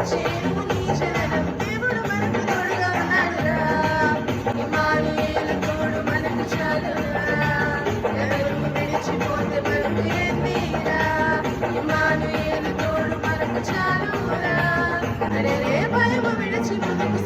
చేరుము నీ శరణం. దేవుడు మనకు తోడుగా ఉన్నాడురా. ఇమ్మానుయేలు తోడు మనకు చాలురా. ఎవరు విడిచిపోతే మనకు ఏందిరా. ఇమ్మానుయేలు తోడు మనకు చాలురా. అరే భయము విడిచి ముందుకు